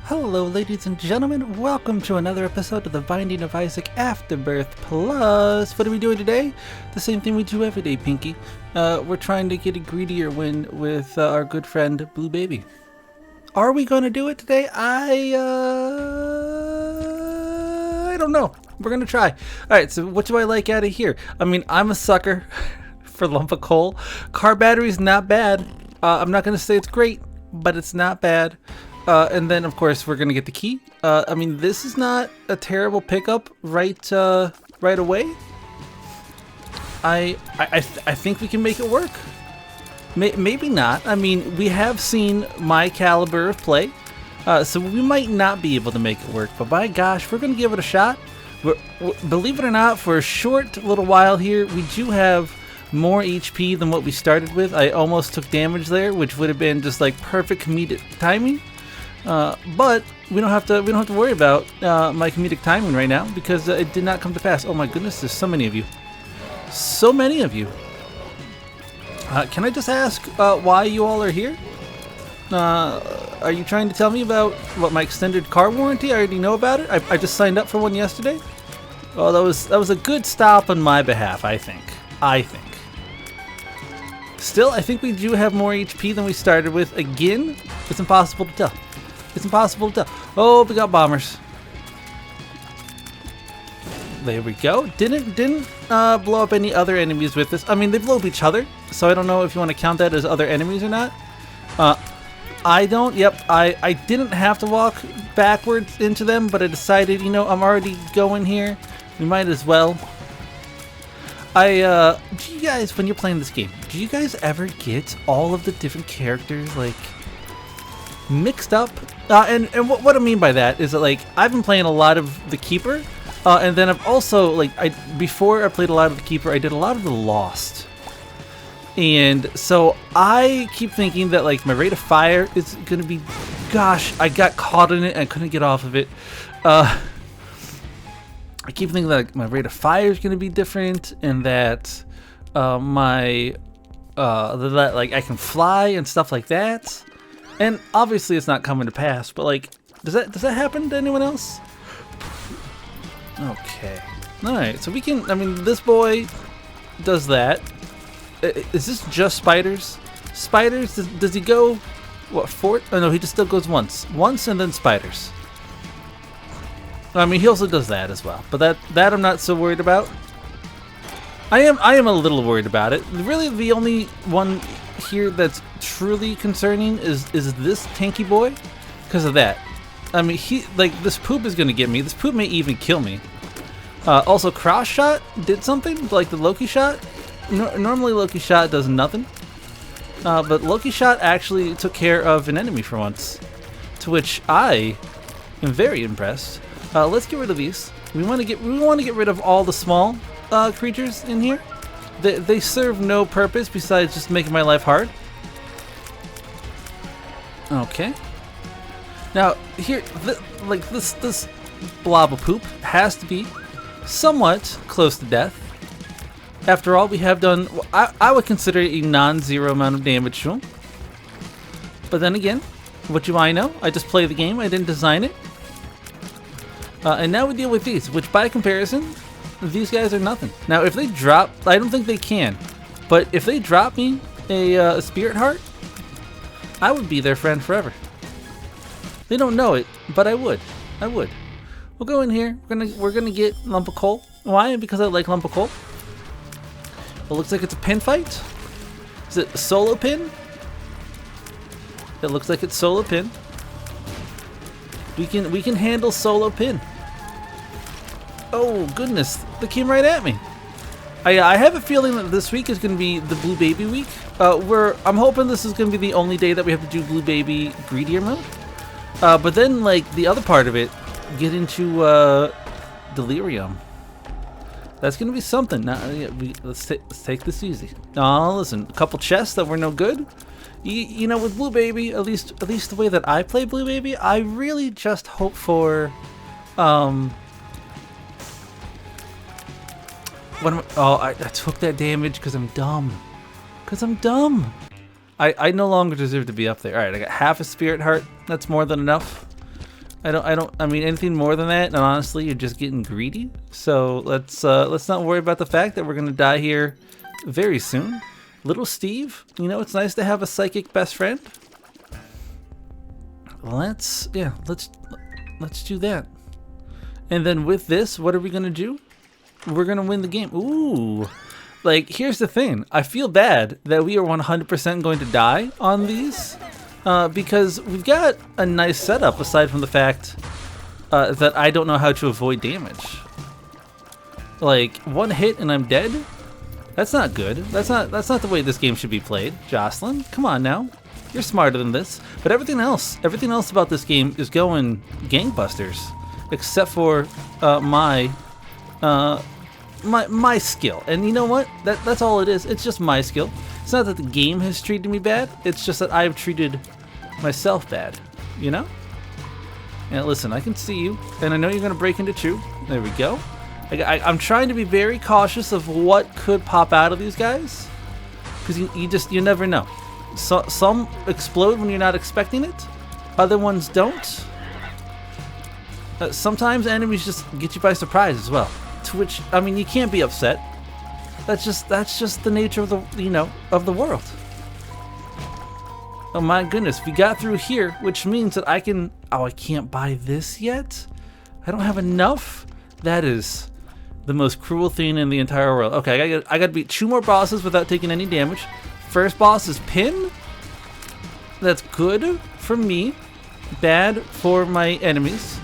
Hello, ladies and gentlemen. Welcome to another episode of The Binding of Isaac Afterbirth Plus. What are we doing today? The same thing we do every day, Pinky. We're trying to get a greedier win with our good friend, Blue Baby. Are we going to do it today? I don't know. We're going to try. Alright, so what do I like out of here? I mean, I'm a sucker for lump of coal. Car battery's not bad. I'm not going to say it's great, but it's not bad. And then, of course, we're gonna get the key. I mean, this is not a terrible pickup right away. I think we can make it work. Maybe not. I mean, we have seen my caliber of play, so we might not be able to make it work. But by gosh, we're gonna give it a shot. Believe it or not, for a short little while here, we do have more HP than what we started with. I almost took damage there, which would have been just like perfect comedic timing. But we don't have to worry about my comedic timing right now because it did not come to pass. Oh my goodness, there's so many of you. So many of you. Can I just ask why you all are here? Are you trying to tell me about what my extended car warranty? I already know about it. I just signed up for one yesterday. Oh, that was a good stop on my behalf, I think. Still, I think we do have more HP than we started with. Again, it's impossible to tell. It's impossible to tell. Oh, we got bombers. There we go. Didn't blow up any other enemies with this. I mean, they blow up each other, so I don't know if you want to count that as other enemies or not. I don't. Yep, I didn't have to walk backwards into them, but I decided, you know, I'm already going here. We might as well. Do you guys, when you're playing this game, do you guys ever get all of the different characters, like, mixed up? And what I mean by that is that, like, I've been playing a lot of the Keeper, and then I've also, like, before I played a lot of the Keeper, I did a lot of the Lost. And so I keep thinking that, like, my rate of fire is gonna be, gosh, I got caught in it and I couldn't get off of it. I keep thinking that, like, my rate of fire is gonna be different, and that that like I can fly and stuff like that. And obviously it's not coming to pass, but like, does that happen to anyone else? Okay. Alright, so we can, I mean, this boy does that. Is this just spiders? Spiders, does he go, what, four? Oh no, he just still goes once. Once and then spiders. I mean, he also does that as well, but that I'm not so worried about. I am a little worried about it. Really, the only one here that's truly concerning is this tanky boy, because of that. I mean, this poop is gonna get me. This poop may even kill me. Also, cross shot did something like the Loki shot. Normally Loki shot does nothing, but Loki shot actually took care of an enemy for once, to which I am very impressed. Let's get rid of these. We want to get rid of all the small creatures in here. They serve no purpose besides just making my life hard. Okay. Now here, like this blob of poop has to be somewhat close to death. After all, we have done, I would consider it a non-zero amount of damage to him. But then again, what do I know? I just play the game. I didn't design it. And now we deal with these, which by comparison, these guys are nothing. Now, if they drop, I don't think they can, but if they drop me a spirit heart, I would be their friend forever. They don't know it, but I would. We'll go in here. We're gonna get lump of coal. Why? Because I like lump of coal. It looks like it's a pin fight. Is it a solo pin? It looks like it's solo pin. We can handle solo pin. Oh goodness, they came right at me. I have a feeling that this week is going to be the Blue Baby week. I'm hoping this is going to be the only day that we have to do Blue Baby greedier mode. But then, like, the other part of it, get into delirium. That's going to be something. Now, let's take this easy. Oh, listen, a couple chests that were no good. You know, with Blue Baby, at least the way that I play Blue Baby, I really just hope for, I took that damage because I'm dumb. I no longer deserve to be up there. Alright, I got half a spirit heart. That's more than enough. I mean, anything more than that, and honestly, you're just getting greedy. So let's not worry about the fact that we're gonna die here very soon. Little Steve, you know, it's nice to have a psychic best friend. Let's do that. And then with this, what are we gonna do? We're gonna win the game. Ooh. Like, here's the thing. I feel bad that we are 100% going to die on these. Because we've got a nice setup aside from the fact that I don't know how to avoid damage. Like, one hit and I'm dead? That's not good. That's not the way this game should be played. Jocelyn, come on now. You're smarter than this. But everything else about this game is going gangbusters. Except for my skill. And you know what? That's all it is. It's just my skill. It's not that the game has treated me bad. It's just that I've treated myself bad, you know? And listen, I can see you, and I know you're gonna break into two. There we go. I'm trying to be very cautious of what could pop out of these guys, because you never know. So, some explode when you're not expecting it, other ones don't. Sometimes enemies just get you by surprise as well. To which, I mean, you can't be upset. That's just the nature of the world. Oh my goodness, we got through here, which means that I can't buy this yet? I don't have enough? That is the most cruel thing in the entire world. Okay, I gotta beat 2 more bosses without taking any damage. First boss is Pin. That's good for me. Bad for my enemies.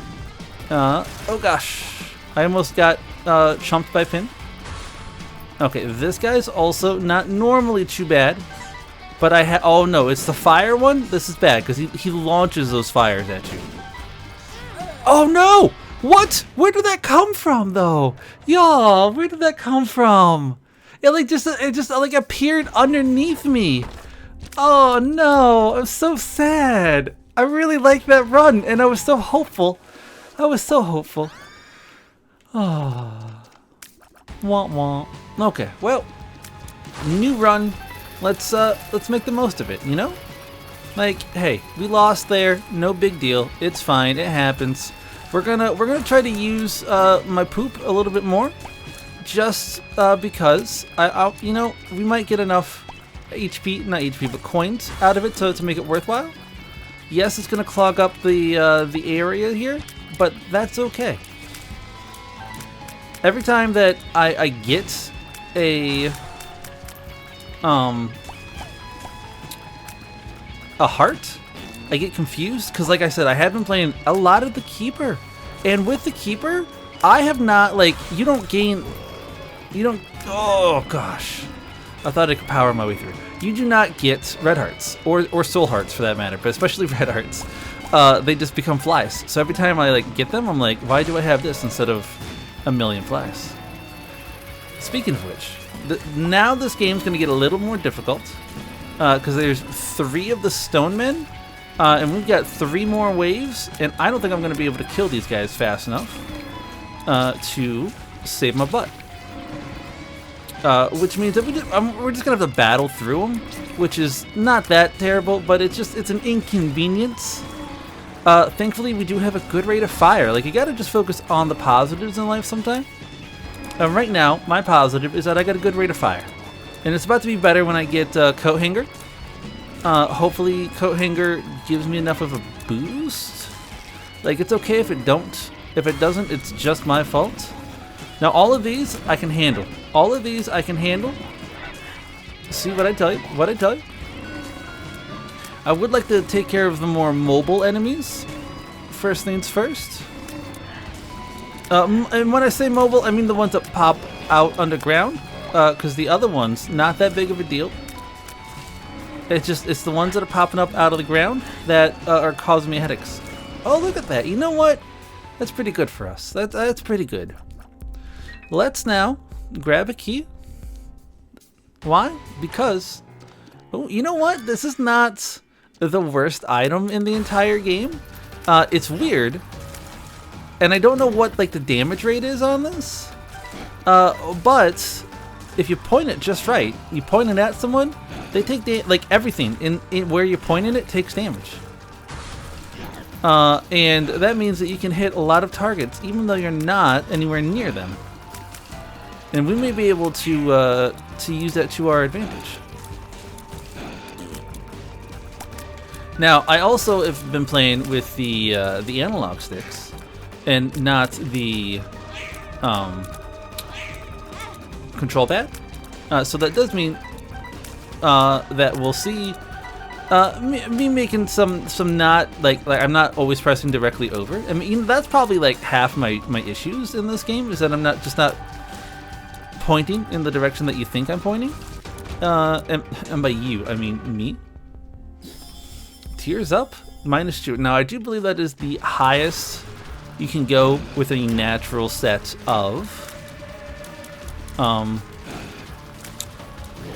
Oh gosh. I almost got chumped by Pin. Okay, this guy's also not normally too bad. But oh no, it's the fire one? This is bad, because he launches those fires at you. Oh no! What? Where did that come from, though? Y'all, where did that come from? It just like appeared underneath me. Oh no, I'm so sad. I really liked that run, and I was so hopeful. Oh. Womp womp. Okay, well, new run. Let's make the most of it, you know? Like, hey, we lost there, no big deal. It's fine, it happens. We're gonna try to use my poop a little bit more, just because you know, we might get enough not HP, but coins out of it to make it worthwhile. Yes, it's gonna clog up the area here, but that's okay. Every time that I get a heart, I get confused, because like I said, I have been playing a lot of the Keeper, and with the Keeper, I have not, like, oh gosh, I thought I could power my way through. You do not get red hearts, or soul hearts for that matter, but especially red hearts. They just become flies. So every time I like get them, I'm like, why do I have this instead of a million flies? Speaking of which, now this game's going to get a little more difficult, because there's 3 of the stone men, and we've got 3 more waves, and I don't think I'm going to be able to kill these guys fast enough to save my butt. Which means that we're just going to have to battle through them, which is not that terrible, but it's an inconvenience. Thankfully, we do have a good rate of fire. Like, you got to just focus on the positives in life sometimes. Right now, my positive is that I got a good rate of fire. And it's about to be better when I get Coat Hanger. Hopefully, Coat Hanger gives me enough of a boost. Like, it's okay if it don't. If it doesn't, it's just my fault. Now, all of these I can handle. All of these I can handle. See what I tell you? What I tell you? I would like to take care of the more mobile enemies. First things first. And when I say mobile, I mean the ones that pop out underground. Because the other ones, not that big of a deal. It's the ones that are popping up out of the ground that are causing me headaches. Oh, look at that. You know what? That's pretty good for us. That's pretty good. Let's now grab a key. Why? Because, oh, you know what? This is not the worst item in the entire game. It's weird. And I don't know what like the damage rate is on this. But if you point it just right, you point it at someone, they take like everything in where you're pointing it takes damage. And that means that you can hit a lot of targets, even though you're not anywhere near them. And we may be able to use that to our advantage. Now, I also have been playing with the analog sticks, and not the control pad. So that does mean that we'll see me making some not like I'm not always pressing directly over. I mean, that's probably like half my issues in this game, is that I'm not pointing in the direction that you think I'm pointing. And by you, I mean me. Tears up, -2. Now, I do believe that is the highest you can go with a natural set of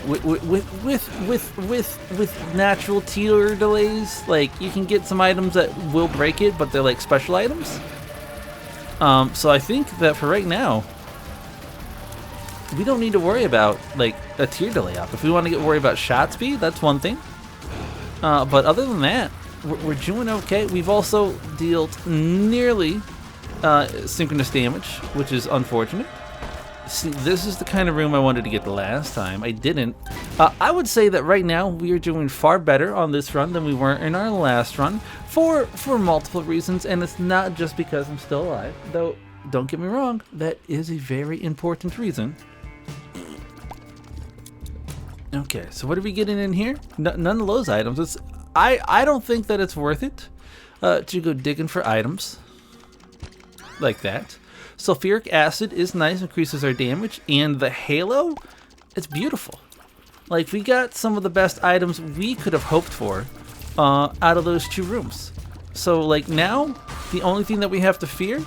with natural tier delays. Like, you can get some items that will break it, but they're like special items. So I think that for right now, we don't need to worry about like a tier delay up. If we want to worry about shot speed, that's one thing. But other than that, we're doing okay. We've also dealt nearly synchronous damage, which is unfortunate. See, this is the kind of room I wanted to get the last time. I didn't. I would say that right now we are doing far better on this run than we were in our last run for multiple reasons, and it's not just because I'm still alive. Though, don't get me wrong, that is a very important reason. Okay, so what are we getting in here? None of those items. I don't think that it's worth it to go digging for items like that. Sulfuric acid is nice, increases our damage, and the halo, it's beautiful. Like, we got some of the best items we could have hoped for out of those two rooms. So, like, now, the only thing that we have to fear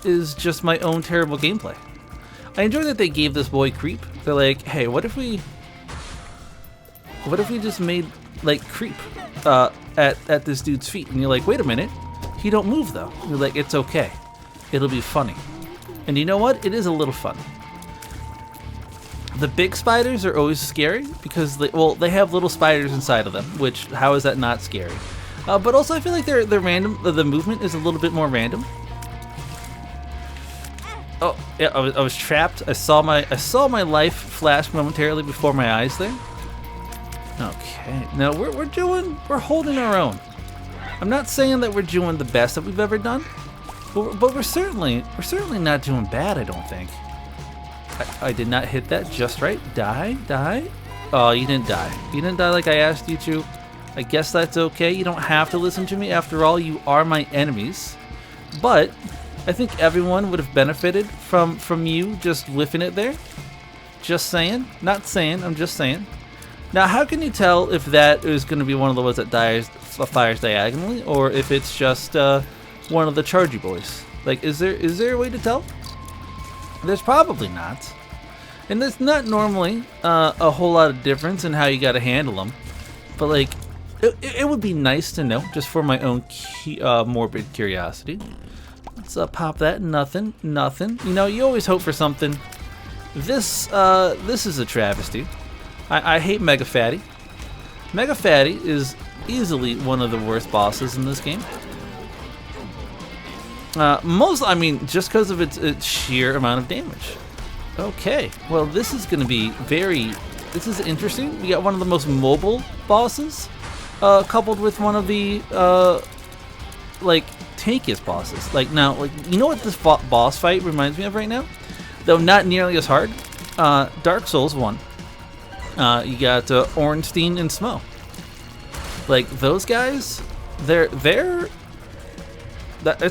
is just my own terrible gameplay. I enjoy that they gave this boy creep. They're like, hey, what if we just made, like, creep at this dude's feet? And you're like, wait a minute, he don't move, though. You're like, it's okay. It'll be funny. And you know what? It is a little fun. The big spiders are always scary because they have little spiders inside of them, which, how is that not scary? But also I feel like they're random. The movement is a little bit more random. Oh, yeah, I was trapped. I saw my life flash momentarily before my eyes there. Okay. Now we're holding our own. I'm not saying that we're doing the best that we've ever done. But we're certainly not doing bad, I don't think. I did not hit that just right. Die. Oh, you didn't die. You didn't die like I asked you to. I guess that's okay. You don't have to listen to me. After all, you are my enemies. But I think everyone would have benefited from you just whiffing it there. Just saying. Not saying. I'm just saying. Now, how can you tell if that is going to be one of the ones that fires diagonally, or if it's just one of the chargy boys? Like, is there a way to tell? There's probably not, and there's not normally a whole lot of difference in how you got to handle them. But like, it would be nice to know, just for my own morbid curiosity. Let's pop that. Nothing. You know, you always hope for something. This is a travesty. I hate Mega Fatty. Mega Fatty is easily one of the worst bosses in this game. I mean, just because of its sheer amount of damage. Okay, well, this is going to be this is interesting. We got one of the most mobile bosses, coupled with one of the, like, tankiest bosses. Like, now, like, you know what this boss fight reminds me of right now? Though not nearly as hard. Dark Souls 1. You got Ornstein and Smo. Like, those guys, it's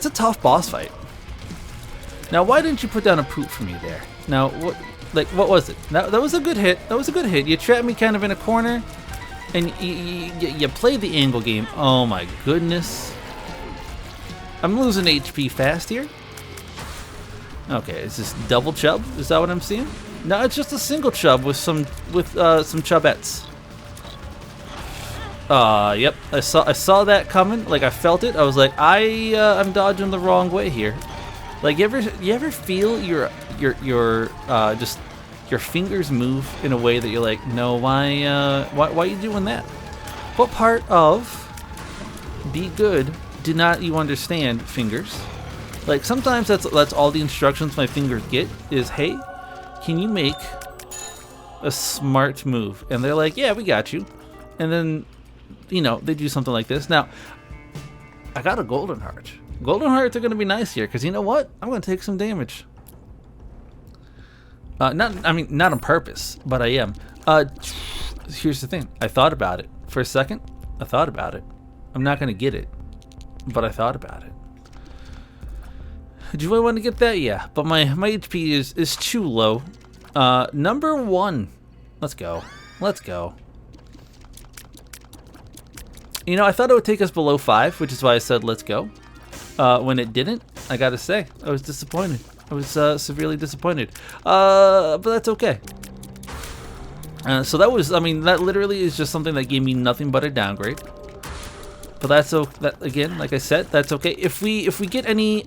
a tough boss fight. Now, why didn't you put down a poop for me there? Now, what was it? That was a good hit. That was a good hit. You trapped me kind of in a corner, and you played the angle game. Oh my goodness. I'm losing HP fast here. Okay, is this double chub? Is that what I'm seeing? No, it's just a single chub with some chubettes. Yep. I saw that coming. Like, I felt it. I was like, I'm dodging the wrong way here. Like, you ever feel your fingers move in a way that you're like, no, why are you doing that? What part of be good do not you understand, fingers? Like, sometimes that's all the instructions my fingers get is, hey, can you make a smart move? And they're like, yeah, we got you. And then, you know, they do something like this. Now, I got a golden heart. Golden hearts are going to be nice here, because you know what? I'm going to take some damage. Not on purpose, but I am. Here's the thing. I thought about it. For a second, I thought about it. I'm not going to get it, but I thought about it. Do you really want to get that? Yeah, but my HP is too low. Number 1. Let's go. Let's go. You know, I thought it would take us below 5, which is why I said let's go. When it didn't, I gotta say, I was disappointed. I was severely disappointed. But that's okay. So that was, I mean, that literally is just something that gave me nothing but a downgrade. But that's that again, like I said, that's okay. If we get any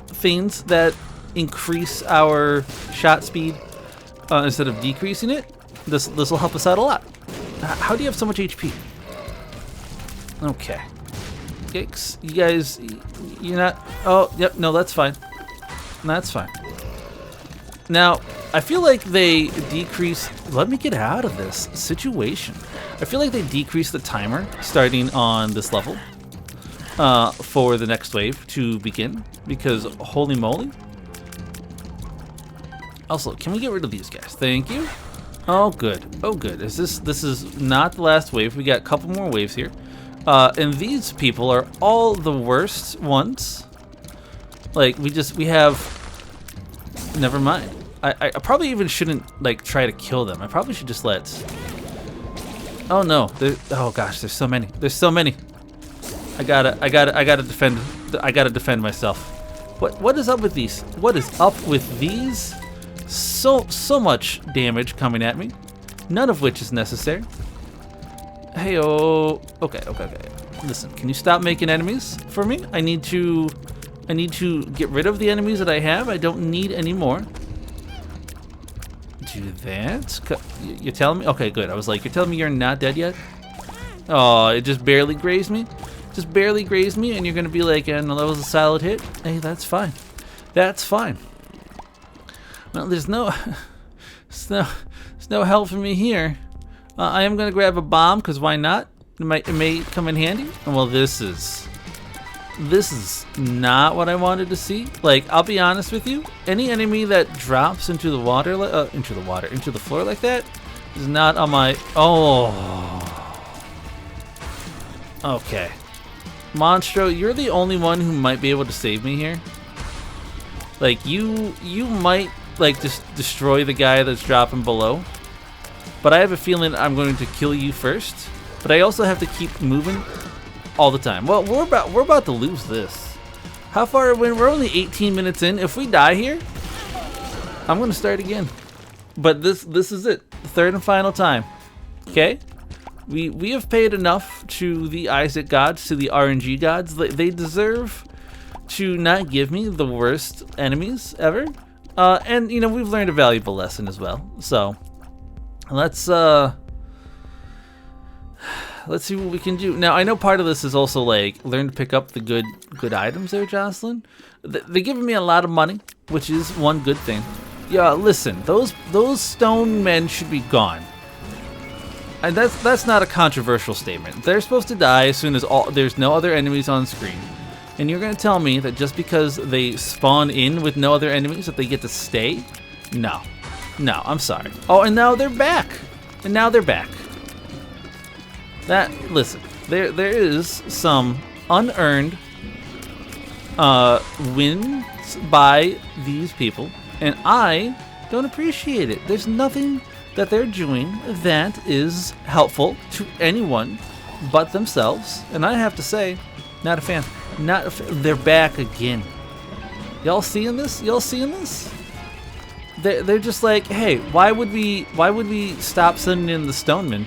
things that increase our shot speed instead of decreasing it, this will help us out a lot. How do you have so much HP? Okay. Yikes. You guys, you're not... Oh, yep, no, that's fine. That's fine. Now, I feel like they decrease... Let me get out of this situation. I feel like they decrease the timer starting on this level for the next wave to begin, because holy moly. Also, can we get rid of these guys? Thank you. Oh, good. Oh, good. This is not the last wave. We got a couple more waves here. And these people are all the worst ones. Like, we have... Never mind. I probably even shouldn't, like, try to kill them. I probably should just let... Oh, no. Oh, gosh, there's so many. There's so many. I gotta defend myself. What is up with these? What is up with these? So much damage coming at me. None of which is necessary. Hey-oh. Okay. Listen, can you stop making enemies for me? I need to get rid of the enemies that I have. I don't need any more. Do that? You're telling me? Okay, good. I was like, you're telling me you're not dead yet? Oh, it just barely grazed me? Just barely grazed me, and you're gonna be like, no, that was a solid hit? Hey, that's fine. That's fine. Well, there's no help for me here. I am gonna grab a bomb, because why not? It may come in handy. Well, this is not what I wanted to see. Like, I'll be honest with you, any enemy that drops into the water, into the floor like that, is not on my... Oh. Okay. Monstro, you're the only one who might be able to save me here. Like, you might, like, just destroy the guy that's dropping below. But I have a feeling I'm going to kill you first. But I also have to keep moving all the time. Well, we're about to lose this. How far? When we're only 18 minutes in. If we die here, I'm going to start again. But this is it. The third and final time. Okay? We have paid enough to the Isaac gods, to the RNG gods. They deserve to not give me the worst enemies ever. And, you know, we've learned a valuable lesson as well. So, let's see what we can do. Now, I know part of this is also, like, learn to pick up the good items there, Jocelyn. They're giving me a lot of money, which is one good thing. Yeah, listen, those stone men should be gone. And that's not a controversial statement. They're supposed to die as soon as there's no other enemies on screen. And you're going to tell me that just because they spawn in with no other enemies that they get to stay? No. No, I'm sorry. Oh, and now they're back. Listen, there is some unearned wins by these people, and I don't appreciate it. There's nothing that they're doing that is helpful to anyone but themselves, and I have to say, not a fan. They're back again. Y'all seeing this? They're just like, hey, why would we stop sending in the stonemen?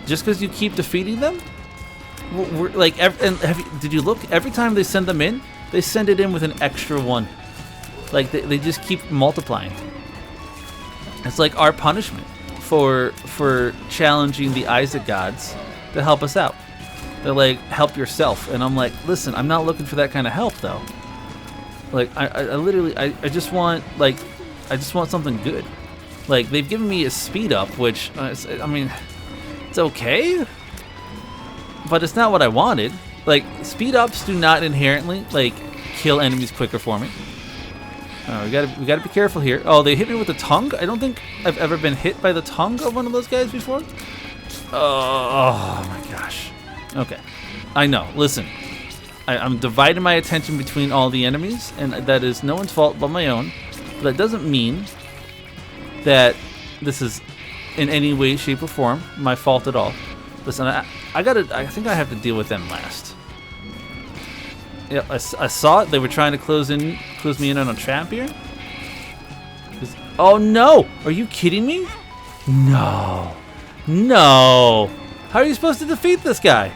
Just because you keep defeating them? We're like, did you look? Every time they send them in, they send it in with an extra one. Like, they just keep multiplying. It's like our punishment for challenging the Isaac gods to help us out. They're like, help yourself. And I'm like, listen, I'm not looking for that kind of help, though. Like, I literally, I just want, like, I just want something good. Like, they've given me a speed up, which, I mean, it's okay, but it's not what I wanted. Like, speed ups do not inherently, like, kill enemies quicker for me. We gotta be careful here. Oh, they hit me with the tongue? I don't think I've ever been hit by the tongue of one of those guys before. Oh my gosh. Okay. I know. Listen. I'm dividing my attention between all the enemies, and that is no one's fault but my own. But that doesn't mean that this is in any way, shape, or form my fault at all. Listen, I think I have to deal with them last. Yeah, I saw it. They were trying to close me in on a trap here. Oh no! Are you kidding me? No. No. How are you supposed to defeat this guy?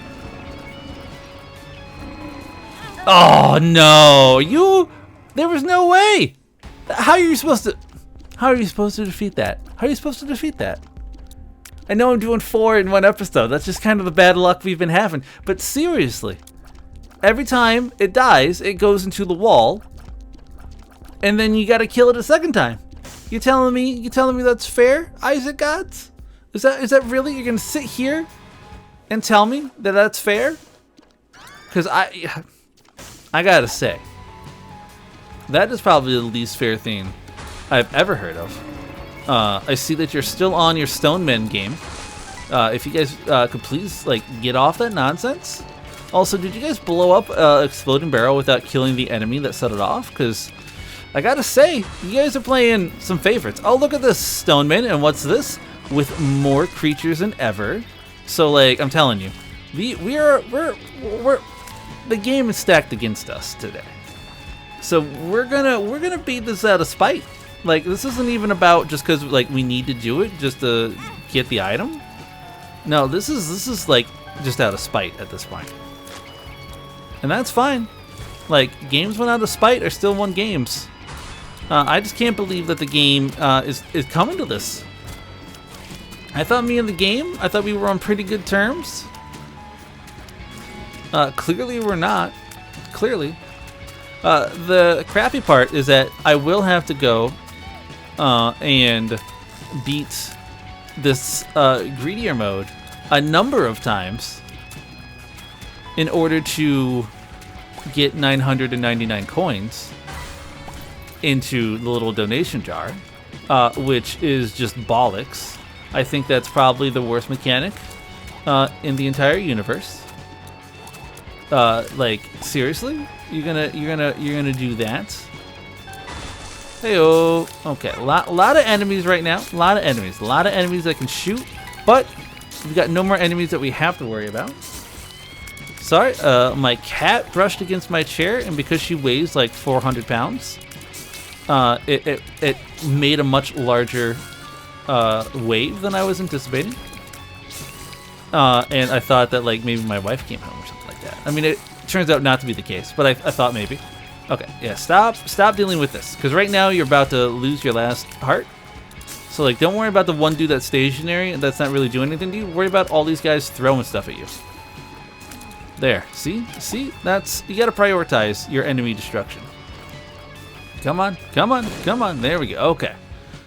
Oh no! There was no way. How are you supposed to defeat that? How are you supposed to defeat that? I know I'm doing 4 in one episode. That's just kind of the bad luck we've been having. But seriously, every time it dies, it goes into the wall, and then you got to kill it a second time. You telling me that's fair, Isaac Gods? Is that really? You're gonna sit here and tell me that that's fair? Because I gotta say, that is probably the least fair thing I've ever heard of. I see that you're still on your Stoneman game. If you guys could please like get off that nonsense. Also, did you guys blow up Exploding Barrel without killing the enemy that set it off? Because I gotta say, you guys are playing some favorites. Oh, look at this Stoneman, and what's this? With more creatures than ever. So like, I'm telling you, we're the game is stacked against us today. So we're gonna beat this out of spite. Like, this isn't even about just because like we need to do it just to get the item. No, this is like just out of spite at this point, and that's fine. Like, games went out of spite are still won games. I just can't believe that the game is coming to this. I thought me and the game, I thought we were on pretty good terms. Clearly we're not. Clearly. The crappy part is that I will have to go and beat this greedier mode a number of times in order to get 999 coins into the little donation jar, which is just bollocks. I think that's probably the worst mechanic in the entire universe. Like, seriously? You're gonna do that? Heyo. Okay, a lot of enemies right now. A lot of enemies that can shoot, but we've got no more enemies that we have to worry about. Sorry, my cat brushed against my chair, and because she weighs like 400 pounds, it made a much larger wave than I was anticipating. And I thought that like maybe my wife came home or something like that. I mean, it turns out not to be the case, but I thought maybe. Okay, yeah, stop dealing with this, because right now you're about to lose your last heart. So like, don't worry about the one dude that's stationary and that's not really doing anything to you. Worry about all these guys throwing stuff at you. There, see, that's, you gotta prioritize your enemy destruction. Come on. There we go. Okay,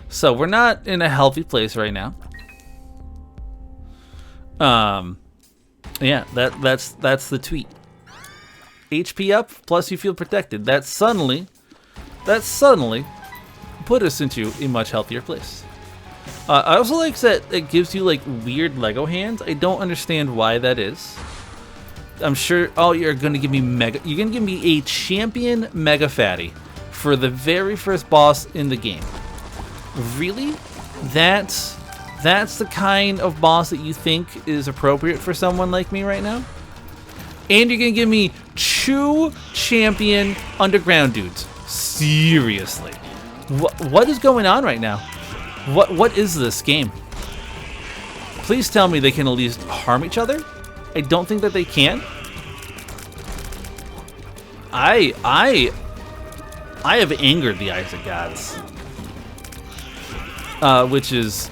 so we're not in a healthy place right now. Yeah, that's the tweet. HP up, plus you feel protected. That suddenly put us into a much healthier place. I also like that it gives you like weird Lego hands. I don't understand why that is. I'm sure. Oh, you're gonna give me a champion mega fatty for the very first boss in the game. Really? That's the kind of boss that you think is appropriate for someone like me right now? And you're gonna give me 2 champion underground dudes? Seriously? What is going on right now? What is this game? Please tell me they can at least harm each other? I don't think that they can. I have angered the Isaac Gods, which is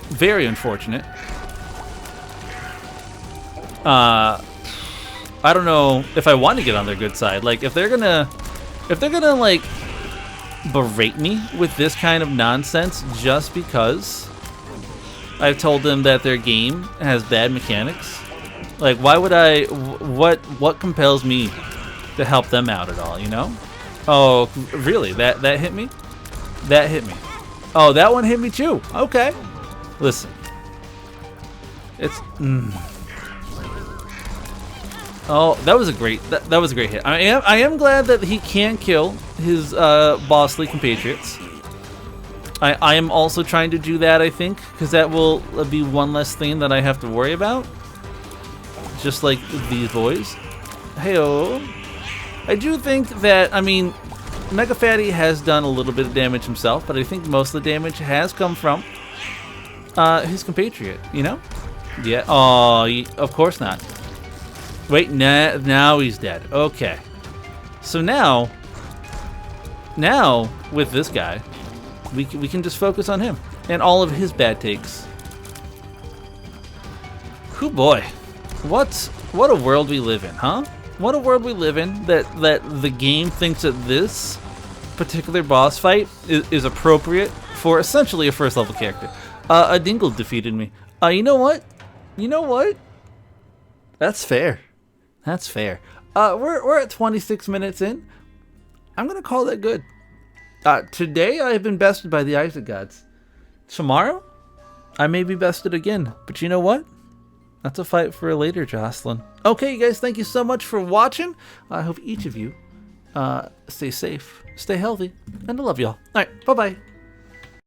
very unfortunate. I don't know if I want to get on their good side. Like, if they're gonna like berate me with this kind of nonsense just because I've told them that their game has bad mechanics, like, why would I? What compels me to help them out at all? You know? Oh, really? That hit me? That hit me. Oh, that one hit me too. Okay. Listen. It's. Oh, that was a great. That was a great hit. I am glad that he can kill his bossly compatriots. I am also trying to do that, I think, because that will be one less thing that I have to worry about. Just like these boys. Heyo. I do think that, I mean, Mega Fatty has done a little bit of damage himself, but I think most of the damage has come from his compatriot, you know? Yeah. Oh, of course not. Wait, now he's dead. Okay. So now with this guy, we can just focus on him and all of his bad takes. Whew, boy. What a world we live in, huh? What a world we live in that the game thinks that this particular boss fight is appropriate for essentially a first level character. A Dingle defeated me. You know what? You know what? That's fair. That's fair. We're at 26 minutes in. I'm gonna call that good. Today I have been bested by the Isaac gods. Tomorrow, I may be bested again. But you know what? That's a fight for later, Jocelyn. Okay, you guys, thank you so much for watching. I hope each of you stay safe, stay healthy, and I love y'all. All right, bye-bye.